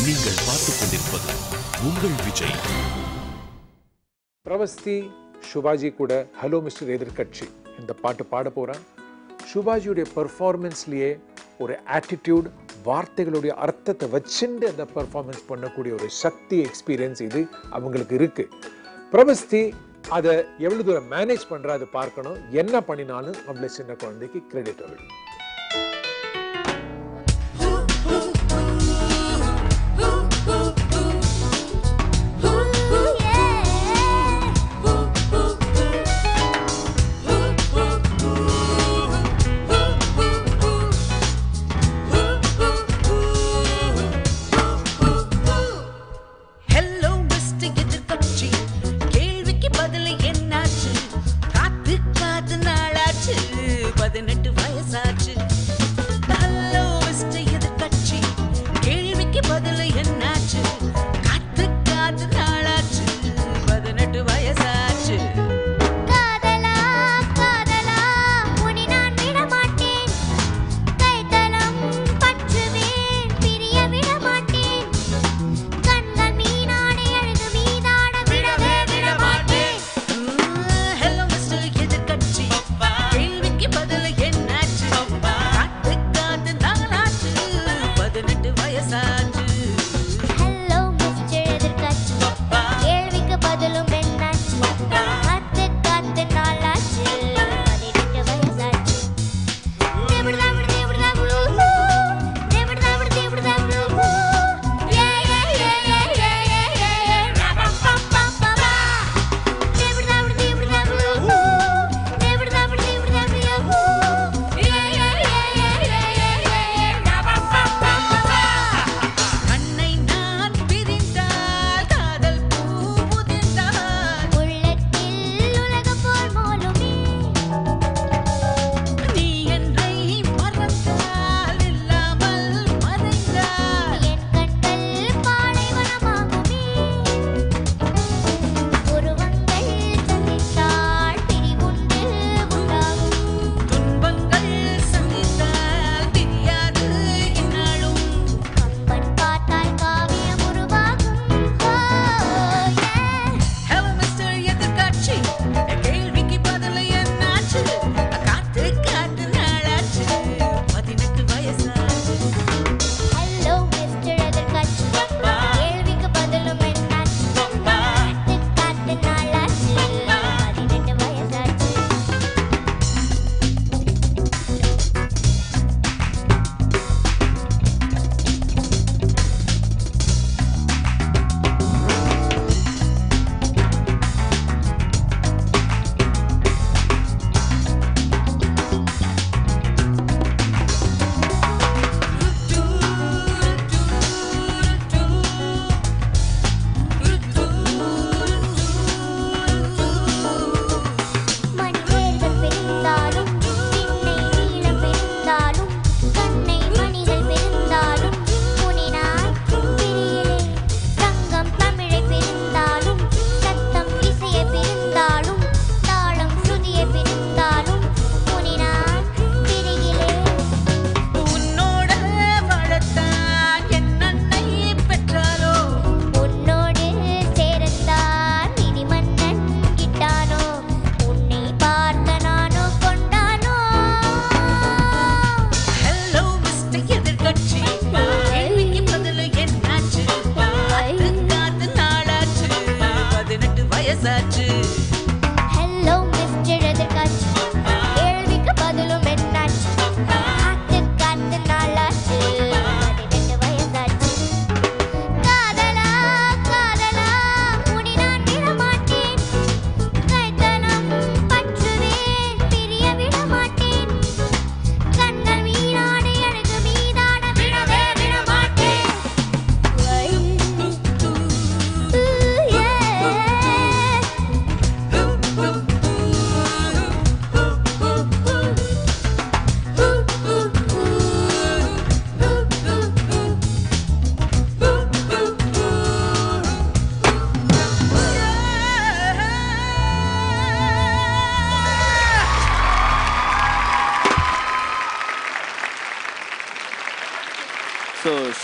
நீங்கள் பார்த்துக் கொண்டிருப்பது உங்கள் விஜய். பிரவஸ்தி சுபாஜி கூட ஹலோ மிஸ்டர் எதிர்கட்சி இந்த பாட்டு பாட போகிறான். சுபாஜியுடைய பெர்ஃபார்மன்ஸ்லேயே ஒரு ஆட்டிடியூட், வார்த்தைகளுடைய அர்த்தத்தை வச்சுட்டு அந்த பெர்ஃபார்மன்ஸ் பண்ணக்கூடிய ஒரு சக்தி, எக்ஸ்பீரியன்ஸ் இது அவங்களுக்கு இருக்கு. பிரவஸ்தி அதை எவ்வளோ தூரம் மேனேஜ் பண்ணுறா அதை பார்க்கணும். என்ன பண்ணினாலும் அவ்வளோ சின்ன குழந்தைக்கு கிரெடிட் ஆகும். பதினெட்டு வயசாச்சு.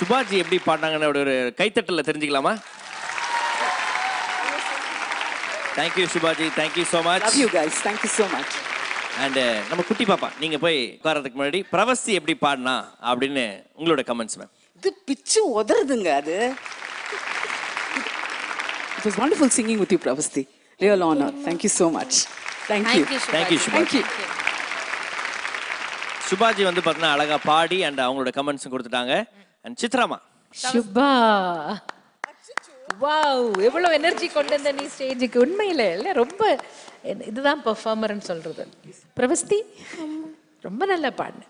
சுபாஜி எப்படி பாடினாங்கன்னு ஒரு கைத்தட்டல தெரிஞ்சுக்கலாமா? Thank you Subhaji, thank you so much. Love you guys, thank you so much. And நம்ம குட்டி பாப்பா நீங்க போய் உட்காரதுக்கு முன்னாடி பிரவஸ்தி எப்படி பாடினா அப்படின்னு உங்களோட கமெண்ட்ஸ் மேம். இது பிச்சு உதறதுங்க அது. It was wonderful singing with you, Pravasti. Real honor. Thank you so much. Thank you. Thank you Subhaji. Subhaji வந்து பார்த்தா அழகா பாடி அண்ட் அவங்களோட கமெண்ட்ஸ் கொடுத்துட்டாங்க. அண்ட் சித்ராமா. சுபா. வாவ், எவ்வளவு எனர்ஜி கொண்டு வந்த நீ ஸ்டேஜுக்கு. உண்மையில இல்ல ரொம்ப இதுதான் பெர்ஃபார்மர்னு சொல்றது. பிரவஸ்தி ரொம்ப நல்லா பாடின,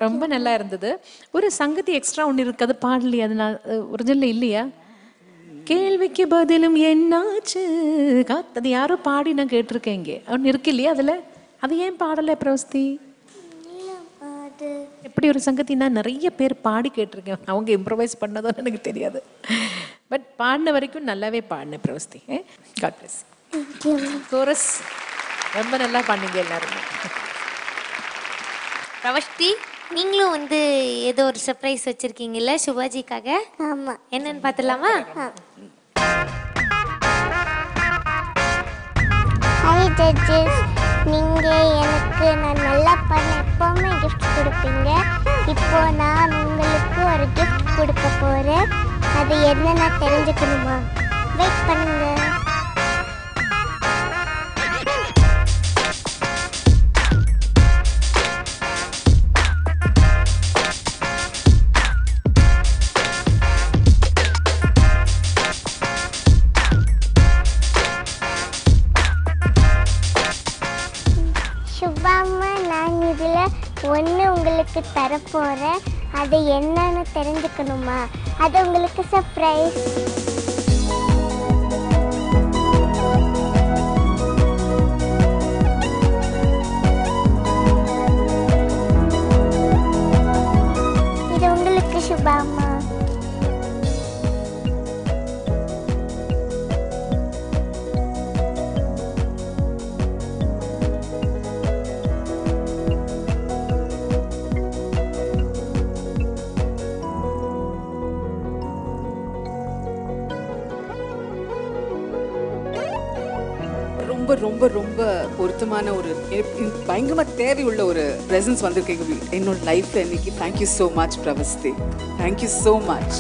ரொம்ப நல்லா இருந்தது. ஒரு சங்கதி எக்ஸ்ட்ரா ஒன்று இருக்கு, அது பாடலையா? அது நான் ஒரிஜினல் இல்லையா? கேள்விக்கு பதிலும் என்னாச்சு அது யாரோ பாடி நான் கேட்டிருக்கேன். இங்கே ஒன்று இருக்கு இல்லையா அதில்? அது ஏன் பாடலை பிரவஸ்தி? எப்படி ஒரு சங்கதி நான் நிறைய பேர் பாடி கேட்டிருக்கேன், அவங்க இம்ப்ரவைஸ் பண்ணதும் எனக்கு தெரியாது. பட் பாடின வரைக்கும் நல்லாவே பாடினேன் பிரவஸ்தி. God plus. கோரஸ் ரொம்ப நல்லா பண்ணீங்க எல்லாருமே. பிரவஸ்தி, நீங்களும் வந்து ஏதோ ஒரு சர்ப்ரைஸ் வச்சிருக்கீங்கல்ல சுபாஜிக்காக? ஆமா, என்னன்னு பார்த்துலாமா? ஹாய் ஜட்ஜஸ், நீங்கள் எனக்கு நான் நல்லா பண்ண எப்போவுமே கிஃப்ட் கொடுப்பீங்க. இப்போ நான் உங்களுக்கு ஒரு கிஃப்ட் கொடுக்க போகிறேன். அது என்ன நான் தெரிஞ்சுக்கணுமா? வெயிட் பண்ணுங்க. சுபாமா, நான் இதில் ஒன்று உங்களுக்கு தரப்போகிறேன். அது என்னன்னு தெரிஞ்சுக்கணுமா? அது உங்களுக்கு சர்ப்ரைஸ். இது உங்களுக்கு சுபாமா. ரொம்ப ரொம்ப ரொம்ப பொருத்தமான ஒரு பயங்கரமா தேவையுள்ள ஒரு பிரசன்ஸ் வந்திருக்கீங்க என்னோட லைஃப்ல இன்னைக்கு. Thank you so much Pravasthi, thank you so much.